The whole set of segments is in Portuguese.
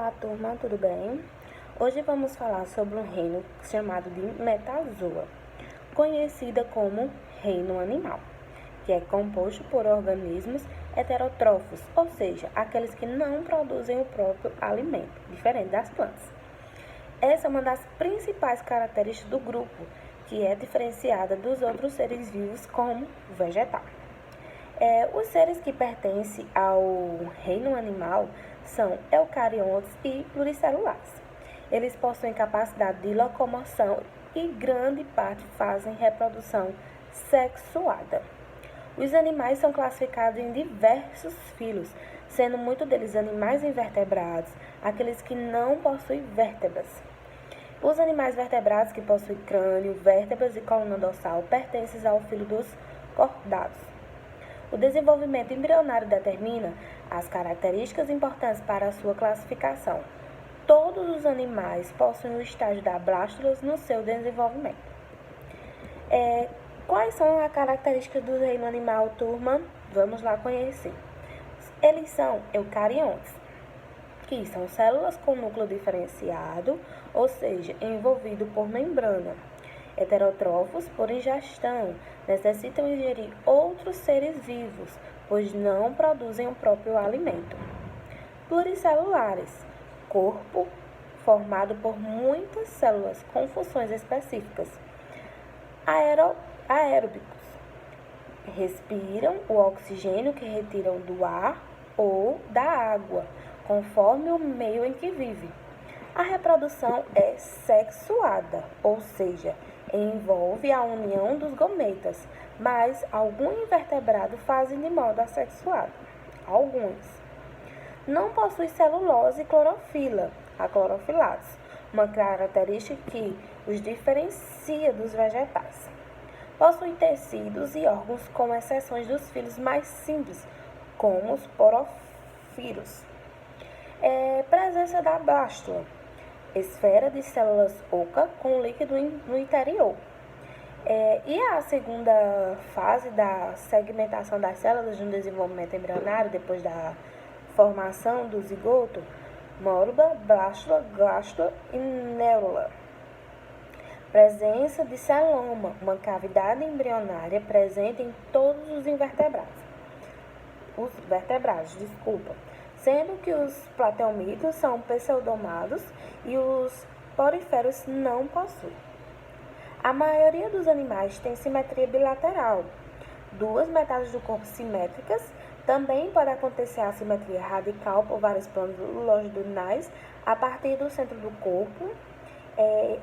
Olá, turma, tudo bem? Hoje vamos falar sobre um reino chamado de Metazoa, conhecida como reino animal, que é composto por organismos heterótrofos, ou seja, aqueles que não produzem o próprio alimento, diferente das plantas. Essa é uma das principais características do grupo, que é diferenciada dos outros seres vivos como vegetal. Os seres que pertencem ao reino animal são eucariontes e pluricelulares. Eles possuem capacidade de locomoção e grande parte fazem reprodução sexuada. Os animais são classificados em diversos filos, sendo muitos deles animais invertebrados, aqueles que não possuem vértebras. Os animais vertebrados que possuem crânio, vértebras e coluna dorsal pertencem ao filo dos cordados. O desenvolvimento embrionário determina as características importantes para a sua classificação. Todos os animais possuem o estágio da blástula no seu desenvolvimento. Quais são as características do reino animal, turma? Vamos lá conhecer. Eles são eucariontes, que são células com núcleo diferenciado, ou seja, envolvido por membrana. Heterótrofos, por ingestão, necessitam ingerir outros seres vivos, pois não produzem o próprio alimento. Pluricelulares, corpo formado por muitas células com funções específicas. Aeróbicos, respiram o oxigênio que retiram do ar ou da água, conforme o meio em que vive. A reprodução é sexuada, ou seja, envolve a união dos gametas, mas alguns invertebrados fazem de modo assexuado. Alguns. Não possui celulose e clorofila, a clorofilase, uma característica que os diferencia dos vegetais. Possui tecidos e órgãos, com exceções dos filos mais simples, como os porfírios. Presença da blástula, esfera de células oca com líquido no interior. E a segunda fase da segmentação das células no desenvolvimento embrionário, depois da formação do zigoto, móruba, blástula, gástula e neurula. Presença de celoma, uma cavidade embrionária presente em todos os vertebrados, sendo que os plateumitos são pseudomados e os poríferos não possuem. A maioria dos animais tem simetria bilateral, duas metades do corpo simétricas. Também pode acontecer a simetria radical por vários planos longitudinais a partir do centro do corpo,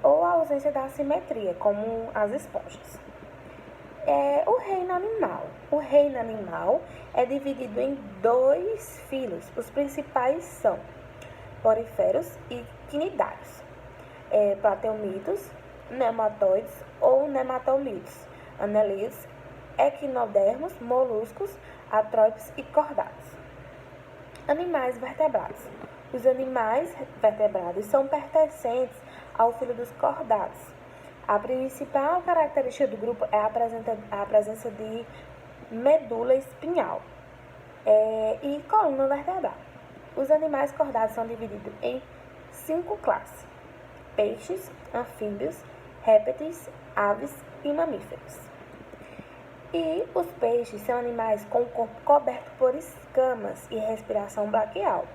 ou a ausência da simetria, como as esponjas. O reino animal é dividido em dois filos. Os principais são poríferos e quinidários, plateumitos, nematóides ou nematomitos, anelídeos, equinodermos, moluscos, atrópios e cordados. Animais vertebrados. Os animais vertebrados são pertencentes ao filo dos cordados. A principal característica do grupo é a presença de medula espinhal e coluna vertebral. Os animais cordados são divididos em 5 classes: peixes, anfíbios, répteis, aves e mamíferos. E os peixes são animais com o corpo coberto por escamas e respiração braquial.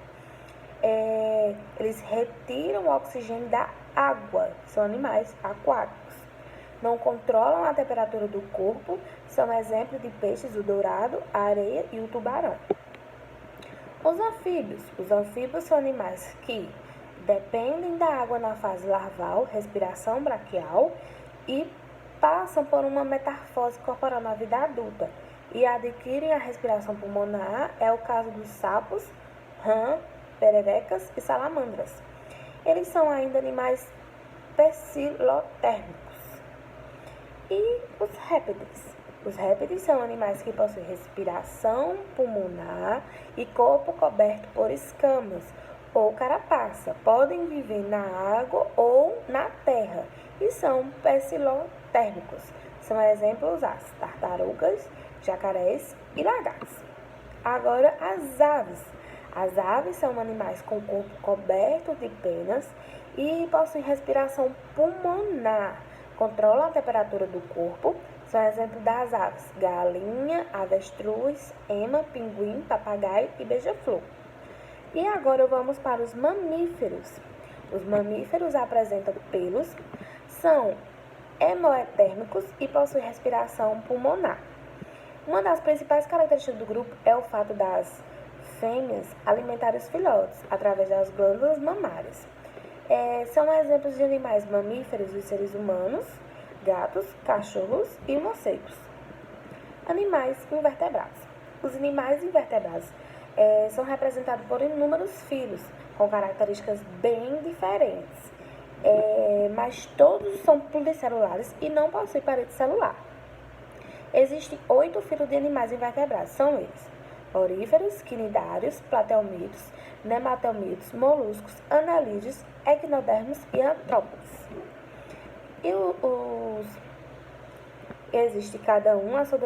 Eles retiram o oxigênio da água, são animais aquáticos. Não controlam a temperatura do corpo, são exemplos de peixes o dourado, a areia e o tubarão. Os anfíbios são animais que dependem da água na fase larval, respiração braquial, e passam por uma metamorfose corporal na vida adulta e adquirem a respiração pulmonar. É o caso dos sapos, rã, pererecas e salamandras. Eles são ainda animais pecilotérmicos. E os répteis? Os répteis são animais que possuem respiração pulmonar e corpo coberto por escamas ou carapaça. Podem viver na água ou na terra e são pecilotérmicos. São exemplos as tartarugas, jacarés e lagartos. Agora, as aves. As aves são animais com o corpo coberto de penas e possuem respiração pulmonar, controlam a temperatura do corpo. São exemplos das aves: galinha, avestruz, ema, pinguim, papagaio e beija-flor. E agora vamos para os mamíferos. Os mamíferos apresentam pelos, são hemotérmicos e possuem respiração pulmonar. Uma das principais características do grupo é o fato das fêmeas alimentarem os filhotes através das glândulas mamárias. São exemplos de animais mamíferos os seres humanos, gatos, cachorros e morcegos. Animais invertebrados. Os animais invertebrados são representados por inúmeros filos, com características bem diferentes, mas todos são pluricelulares e não possuem parede celular. Existem 8 filos de animais invertebrados, são eles: poríferos, quinidários, plateumitos, nematelmitos, moluscos, anelídeos, equinodermos e antrópodes. Existe cada um a sua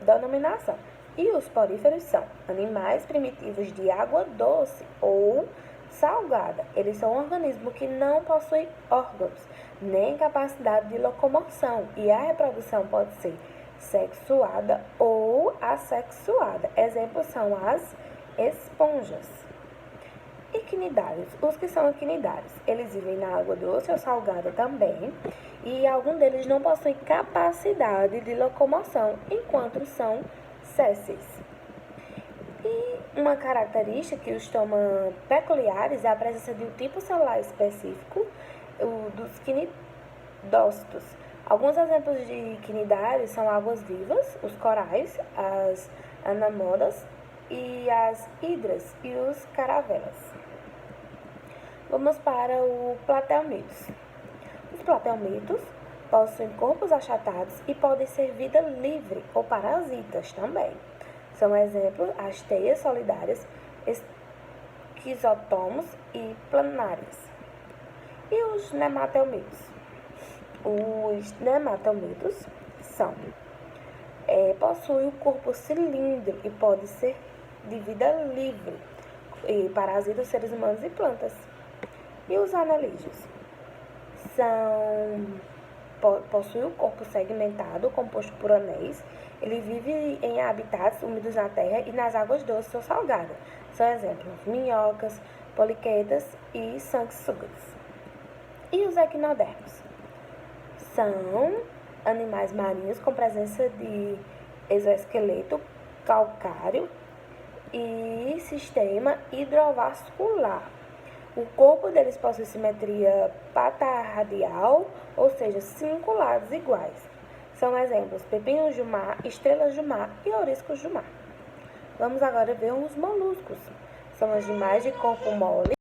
denominação. E os poríferos são animais primitivos de água doce ou salgada. Eles são organismos que não possuem órgãos, nem capacidade de locomoção, e a reprodução pode ser sexuada ou assexuada. Exemplos são as esponjas. Equinidários. Os que são equinidários, eles vivem na água doce ou salgada também, e alguns deles não possuem capacidade de locomoção, enquanto são sésseis. E uma característica que os torna peculiares é a presença de um tipo celular específico, dos quinidócitos. Alguns exemplos de quinidários são águas-vivas, os corais, as anamoras e as hidras e os caravelas. Vamos para o plateumitos. Os plateumitos possuem corpos achatados e podem ser vida livre ou parasitas também. São exemplos as teias solidárias, esquizotomos e planárias. E os nematelmitos? Os nematelmitos possuem o corpo cilíndrico e podem ser de vida livre e parasitam seres humanos e plantas. E os anelídeos? Possuem o corpo segmentado, composto por anéis. Ele vive em habitats úmidos na terra e nas águas doces ou salgadas. São exemplos minhocas, poliquetas e sanguessugas. E os equinodermos? São animais marinhos com presença de exoesqueleto calcário e sistema hidrovascular. O corpo deles possui simetria patarradial, ou seja, 5 lados iguais. São exemplos pepinhos do mar, estrelas do mar e oriscos do mar. Vamos agora ver os moluscos. São animais de corpo mole